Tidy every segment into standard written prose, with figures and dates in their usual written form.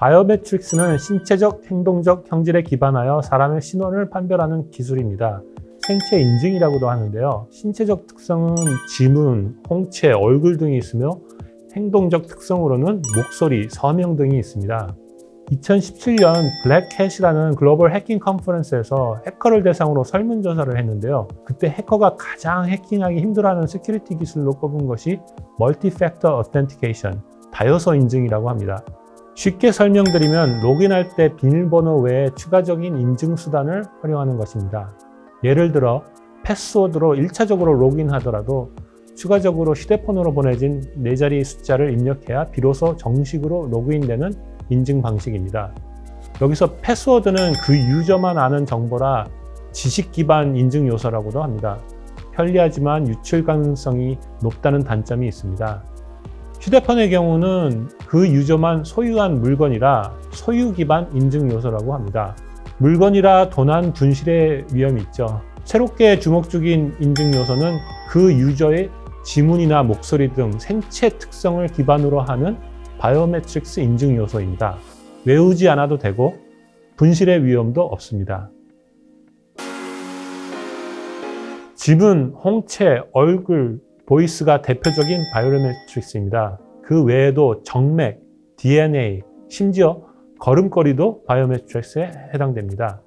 바이오매트릭스는 신체적, 행동적 형질에 기반하여 사람의 신원을 판별하는 기술입니다. 생체 인증이라고도 하는데요. 신체적 특성은 지문, 홍채, 얼굴 등이 있으며 행동적 특성으로는 목소리, 서명 등이 있습니다. 2017년 블랙캣이라는 글로벌 해킹 컨퍼런스에서 해커를 대상으로 설문조사를 했는데요. 그때 해커가 가장 해킹하기 힘들어하는 시큐리티 기술로 꼽은 것이 멀티팩터 어센티케이션, 다요소 인증이라고 합니다. 쉽게 설명드리면 로그인할 때 비밀번호 외에 추가적인 인증 수단을 활용하는 것입니다. 예를 들어 패스워드로 1차적으로 로그인하더라도 추가적으로 휴대폰으로 보내진 4자리 숫자를 입력해야 비로소 정식으로 로그인되는 인증 방식입니다. 여기서 패스워드는 그 유저만 아는 정보라 지식 기반 인증 요소라고도 합니다. 편리하지만 유출 가능성이 높다는 단점이 있습니다. 휴대폰의 경우는 그 유저만 소유한 물건이라 소유 기반 인증 요소라고 합니다. 물건이라 도난 분실의 위험이 있죠. 새롭게 주목 중인 인증 요소는 그 유저의 지문이나 목소리 등 생체 특성을 기반으로 하는 바이오매트릭스 인증 요소입니다. 외우지 않아도 되고 분실의 위험도 없습니다. 지문, 홍채, 얼굴, 보이스가 대표적인 바이오매트릭스입니다. 그 외에도 정맥, DNA, 심지어 걸음걸이도 바이오매트릭스에 해당됩니다.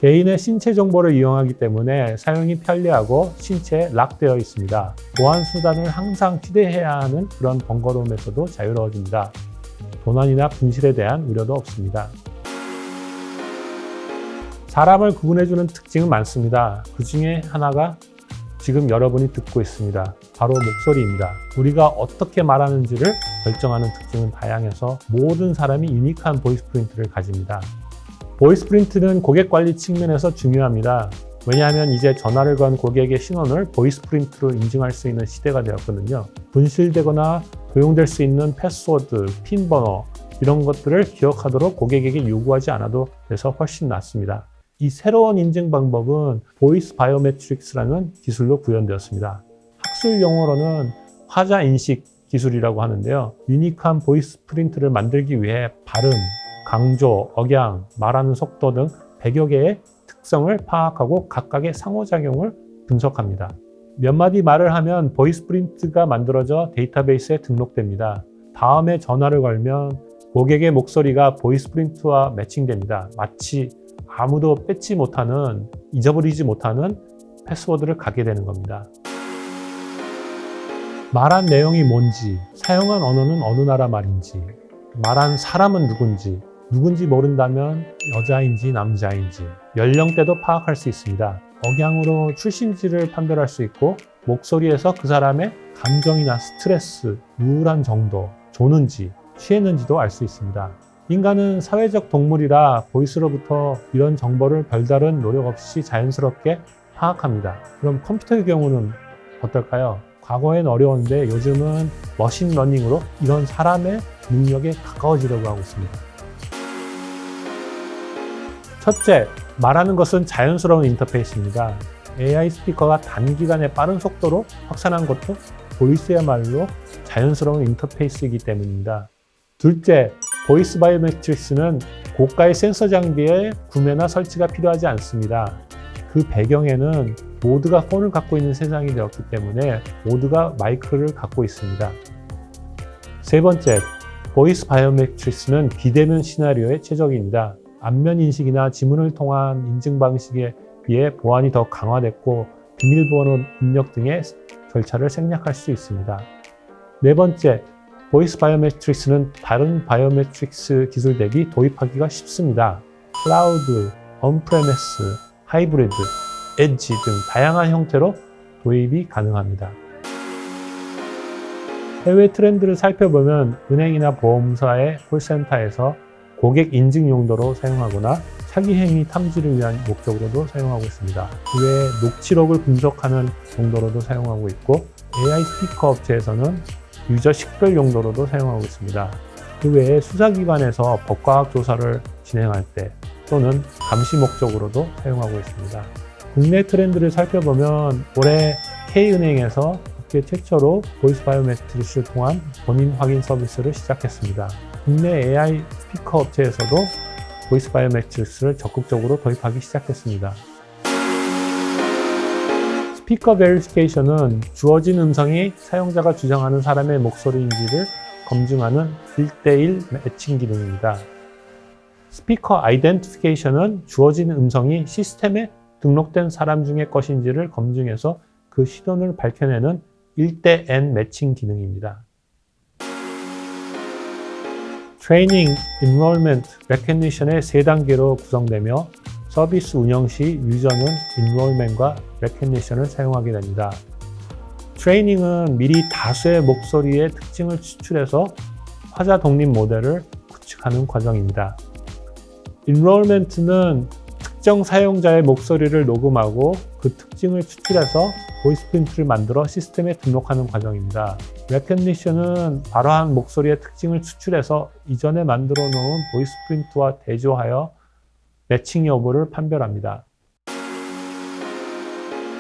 개인의 신체 정보를 이용하기 때문에 사용이 편리하고 신체에 락되어 있습니다. 보안 수단을 항상 휴대해야 하는 그런 번거로움에서도 자유로워집니다. 도난이나 분실에 대한 우려도 없습니다. 사람을 구분해주는 특징은 많습니다. 그 중에 하나가 지금 여러분이 듣고 있습니다. 바로 목소리입니다. 우리가 어떻게 말하는지를 결정하는 특징은 다양해서 모든 사람이 유니크한 보이스 프린트를 가집니다. 보이스 프린트는 고객 관리 측면에서 중요합니다. 왜냐하면 이제 전화를 건 고객의 신원을 보이스 프린트로 인증할 수 있는 시대가 되었거든요. 분실되거나 도용될 수 있는 패스워드, 핀 번호 이런 것들을 기억하도록 고객에게 요구하지 않아도 돼서 훨씬 낫습니다. 이 새로운 인증 방법은 보이스 바이오매트릭스라는 기술로 구현되었습니다. 학술 용어로는 화자 인식 기술이라고 하는데요. 유니크한 보이스 프린트를 만들기 위해 발음, 강조, 억양, 말하는 속도 등 100여 개의 특성을 파악하고 각각의 상호작용을 분석합니다. 몇 마디 말을 하면 보이스 프린트가 만들어져 데이터베이스에 등록됩니다. 다음에 전화를 걸면 고객의 목소리가 보이스 프린트와 매칭됩니다. 마치 아무도 뺏지 못하는, 잊어버리지 못하는 패스워드를 갖게 되는 겁니다. 말한 내용이 뭔지, 사용한 언어는 어느 나라 말인지, 말한 사람은 누군지 모른다면 여자인지 남자인지, 연령대도 파악할 수 있습니다. 억양으로 출신지를 판별할 수 있고 목소리에서 그 사람의 감정이나 스트레스, 우울한 정도, 조는지, 취했는지도 알 수 있습니다. 인간은 사회적 동물이라 보이스로부터 이런 정보를 별다른 노력 없이 자연스럽게 파악합니다. 그럼 컴퓨터의 경우는 어떨까요? 과거엔 어려웠는데 요즘은 머신러닝으로 이런 사람의 능력에 가까워지려고 하고 있습니다. 첫째, 말하는 것은 자연스러운 인터페이스입니다. AI 스피커가 단기간에 빠른 속도로 확산한 것도 보이스야말로 자연스러운 인터페이스이기 때문입니다. 둘째, 보이스 바이오매트릭스는 고가의 센서 장비의 구매나 설치가 필요하지 않습니다. 그 배경에는 모두가 폰을 갖고 있는 세상이 되었기 때문에 모두가 마이크를 갖고 있습니다. 세 번째, 보이스 바이오매트릭스는 비대면 시나리오에 최적입니다. 안면 인식이나 지문을 통한 인증 방식에 비해 보안이 더 강화됐고 비밀번호 입력 등의 절차를 생략할 수 있습니다. 네 번째, 보이스 바이오매트릭스는 다른 바이오매트릭스 기술 대비 도입하기가 쉽습니다. 클라우드, 언프레미스, 하이브리드, 엣지 등 다양한 형태로 도입이 가능합니다. 해외 트렌드를 살펴보면 은행이나 보험사의 콜센터에서 고객 인증 용도로 사용하거나 사기 행위 탐지를 위한 목적으로도 사용하고 있습니다. 그 외에 녹취록을 분석하는 용도로도 사용하고 있고 AI 스피커 업체에서는 유저 식별 용도로도 사용하고 있습니다. 그 외에 수사기관에서 법과학 조사를 진행할 때 또는 감시 목적으로도 사용하고 있습니다. 국내 트렌드를 살펴보면 올해 K은행에서 업계 최초로 보이스 바이오메트릭스를 통한 본인 확인 서비스를 시작했습니다. 국내 AI 스피커 업체에서도 보이스 바이오메트릭스를 적극적으로 도입하기 시작했습니다. 스피커 베리피케이션은 주어진 음성이 사용자가 주장하는 사람의 목소리인지를 검증하는 1:1 매칭 기능입니다. 스피커 아이덴티피케이션은 주어진 음성이 시스템에 등록된 사람 중의 것인지를 검증해서 그 신원을 밝혀내는 1:N 매칭 기능입니다. 트레이닝, 인롤먼트, 레코니션의 3단계로 구성되며 서비스 운영 시 유저는 인롤먼트과 레코니션을 사용하게 됩니다. 트레이닝은 미리 다수의 목소리의 특징을 추출해서 화자 독립 모델을 구축하는 과정입니다. 인롤먼트는 특정 사용자의 목소리를 녹음하고 그 특징을 추출해서 보이스 프린트를 만들어 시스템에 등록하는 과정입니다. 레코니션은 발화한 목소리의 특징을 추출해서 이전에 만들어 놓은 보이스 프린트와 대조하여 매칭 여부를 판별합니다.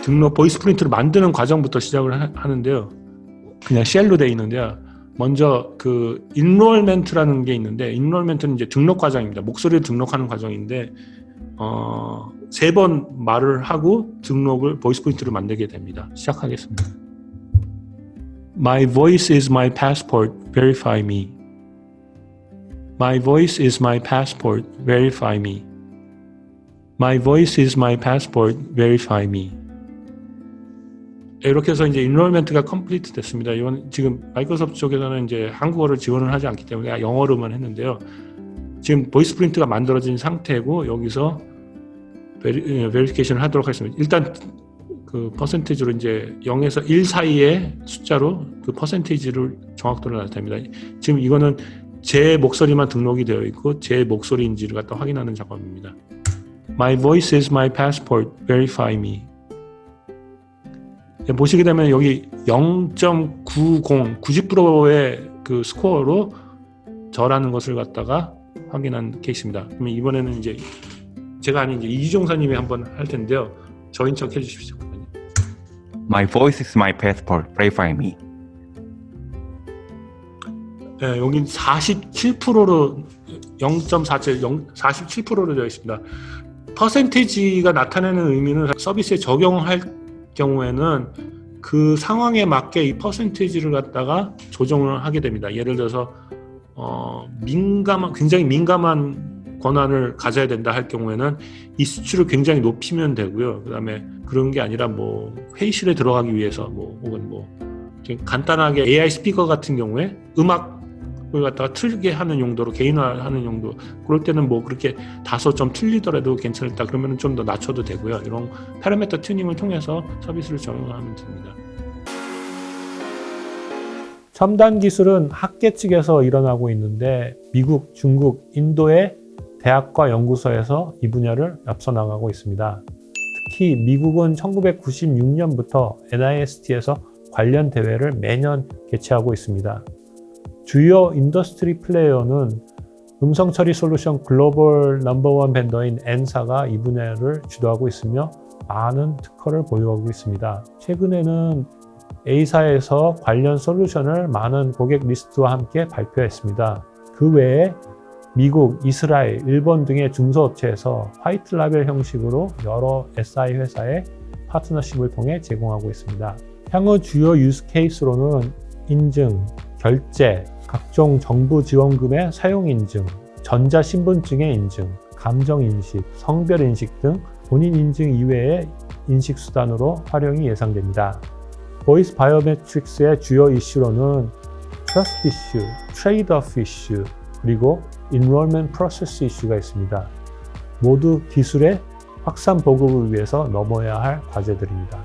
등록 보이스 프린트를 만드는 과정부터 시작을 하는데요. 그냥 쉘로 되어 있는데요. 먼저 그 인롤먼트라는 게 있는데, 인롤먼트는 이제 등록 과정입니다. 목소리를 등록하는 과정인데 3번 말을 하고 등록을 보이스 프린트를 만들게 됩니다. 시작하겠습니다. My voice is my passport. Verify me. My voice is my passport. Verify me. My voice is my passport. Verify me. 이렇게 해서 이제 인롤먼트가 컴플리트 됐습니다. 이건 지금 마이크로소프트 쪽에서는 이제 한국어를 지원을 하지 않기 때문에 영어로만 했는데요. 지금 보이스 프린트가 만들어진 상태고 여기서 베리피케이션을 하도록 하겠습니다. 일단 그 퍼센티지로 이제 0에서 1 사이의 숫자로 그 퍼센티지를 정확도를 나타냅니다. 지금 이거는 제 목소리만 등록이 되어 있고 제 목소리인지를 갖다 확인하는 작업입니다. My voice is my passport. Verify me. 보시게 되면 여기 0.90, 90%의 그 스코어로 저라는 것을 갖다가 확인한 케이스입니다. 그러면 이번에는 이제 제가 아닌 이제 이주종사님이 한번 할 텐데요. 저인 척 해주십시오. My voice is my passport. Verify me. 네, 여기 47%로 0.47, 47%로 되어 있습니다. 퍼센티지가 나타내는 의미는 서비스에 적용할 경우에는 그 상황에 맞게 이 퍼센티지를 갖다가 조정을 하게 됩니다. 예를 들어서 굉장히 민감한 권한을 가져야 된다 할 경우에는 이 수치를 굉장히 높이면 되고요. 그다음에 그런 게 아니라 뭐 회의실에 들어가기 위해서 혹은 간단하게 AI 스피커 같은 경우에 음악을 갖다가 틀게 하는 용도로 개인화하는 용도, 그럴 때는 뭐 그렇게 다소 좀 틀리더라도 괜찮다 그러면 좀 더 낮춰도 되고요. 이런 파라미터 튜닝을 통해서 서비스를 적용하면 됩니다. 첨단 기술은 학계 측에서 일어나고 있는데 미국, 중국, 인도의 대학과 연구소에서 이 분야를 앞서 나가고 있습니다. 특히 미국은 1996년부터 NIST에서 관련 대회를 매년 개최하고 있습니다. 주요 인더스트리 플레이어는 음성 처리 솔루션 글로벌 넘버원 벤더인 N사가 이 분야를 주도하고 있으며 많은 특허를 보유하고 있습니다. 최근에는 A사에서 관련 솔루션을 많은 고객 리스트와 함께 발표했습니다. 그 외에 미국, 이스라엘, 일본 등의 중소업체에서 화이트 라벨 형식으로 여러 SI 회사의 파트너십을 통해 제공하고 있습니다. 향후 주요 유스 케이스로는 인증, 결제, 각종 정부 지원금의 사용 인증, 전자신분증의 인증, 감정인식, 성별인식 등 본인 인증 이외의 인식수단으로 활용이 예상됩니다. 보이스 바이오메트릭스의 주요 이슈로는 트러스트 이슈, 트레이드 오프 이슈, 그리고 인롤먼트 프로세스 이슈가 있습니다. 모두 기술의 확산 보급을 위해서 넘어야 할 과제들입니다.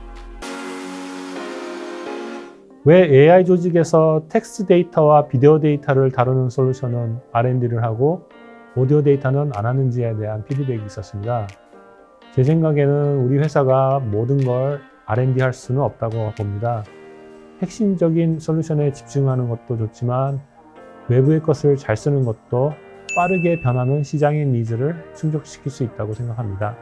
왜 AI 조직에서 텍스트 데이터와 비디오 데이터를 다루는 솔루션은 R&D를 하고 오디오 데이터는 안 하는지에 대한 피드백이 있었습니다. 제 생각에는 우리 회사가 모든 걸 R&D 할 수는 없다고 봅니다. 핵심적인 솔루션에 집중하는 것도 좋지만 외부의 것을 잘 쓰는 것도 빠르게 변하는 시장의 니즈를 충족시킬 수 있다고 생각합니다.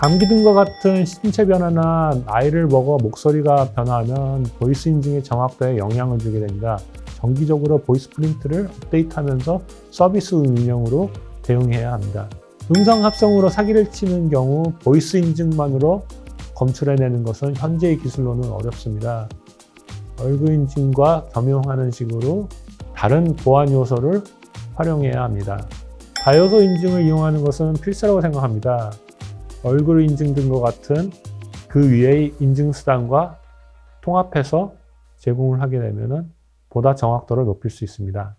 감기 등과 같은 신체 변화나 나이를 먹어 목소리가 변화하면 보이스 인증의 정확도에 영향을 주게 됩니다. 정기적으로 보이스 프린트를 업데이트하면서 서비스 운영으로 대응해야 합니다. 음성 합성으로 사기를 치는 경우 보이스 인증만으로 검출해내는 것은 현재의 기술로는 어렵습니다. 얼굴 인증과 겸용하는 식으로 다른 보안 요소를 활용해야 합니다. 다요소 인증을 이용하는 것은 필수라고 생각합니다. 얼굴 인증 등과 같은 그 위의 인증 수단과 통합해서 제공을 하게 되면 보다 정확도를 높일 수 있습니다.